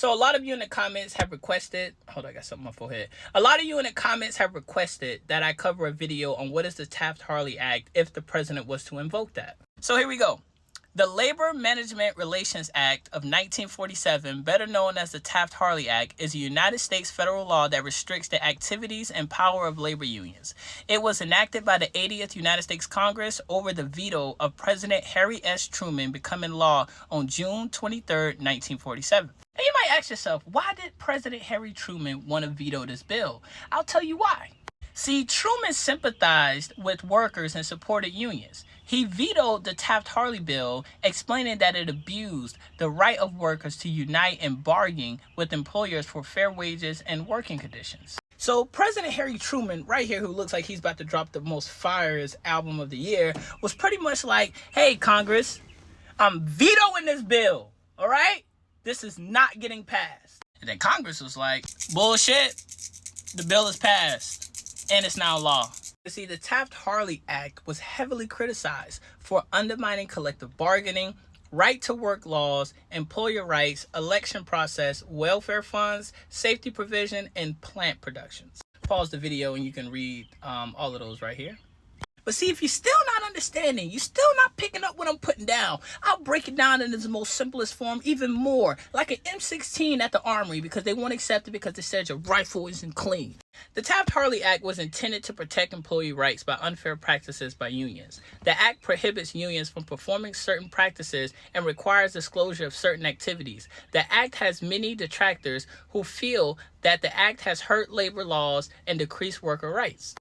So a lot of you in the comments have requested, hold on, I got something on my forehead. A lot of you in the comments have requested that I cover a video on what is the Taft Hartley Act if the president was to invoke that. So here we go. The Labor Management Relations Act of 1947, better known as the Taft Hartley Act, is a United States federal law that restricts the activities and power of labor unions. It was enacted by the 80th United States Congress over the veto of President Harry S. Truman, becoming law on June 23, 1947. And you might ask yourself, why did President Harry Truman want to veto this bill? I'll tell you why. See, Truman sympathized with workers and supported unions. He vetoed the Taft-Hartley bill, explaining that it abused the right of workers to unite and bargain with employers for fair wages and working conditions. So President Harry Truman, right here, who looks like he's about to drop the most fireest album of the year, was pretty much like, hey, Congress, I'm vetoing this bill, all right? This is not getting passed. And then Congress was like, bullshit, the bill is passed, and it's now law. You see, the Taft-Hartley Act was heavily criticized for undermining collective bargaining, right-to-work laws, employer rights, election process, welfare funds, safety provision, and plant productions. Pause the video and you can read all of those right here. But see, if you're still not understanding, you're still not picking up what I'm putting down, I'll break it down in its most simplest form even more, like an M16 at the armory, because they won't accept it because they said your rifle isn't clean. The Taft-Hartley Act was intended to protect employee rights by unfair practices by unions. The act prohibits unions from performing certain practices and requires disclosure of certain activities. The act has many detractors who feel that the act has hurt labor laws and decreased worker rights.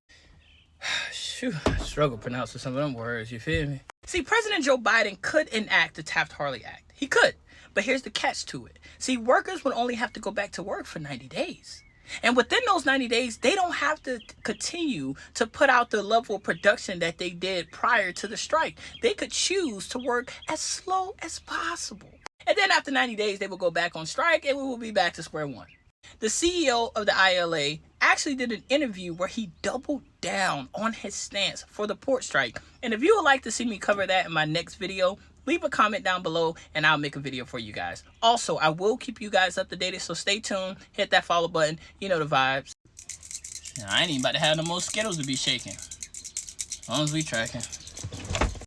Shoot, I struggle pronouncing some of them words, you feel me? See, President Joe Biden could enact the Taft-Hartley Act. He could, but here's the catch to it. See, workers would only have to go back to work for 90 days. And within those 90 days, they don't have to continue to put out the level of production that they did prior to the strike. They could choose to work as slow as possible. And then after 90 days, they will go back on strike and we will be back to square one. The CEO of the ILA actually did an interview where he doubled down on his stance for the port strike. And if you would like to see me cover that in my next video, leave a comment down below and I'll make a video for you guys. Also, I will keep you guys up to date, so stay tuned. Hit that follow button. You know the vibes. I ain't even about to have no more Skittles to be shaking. As long as we tracking.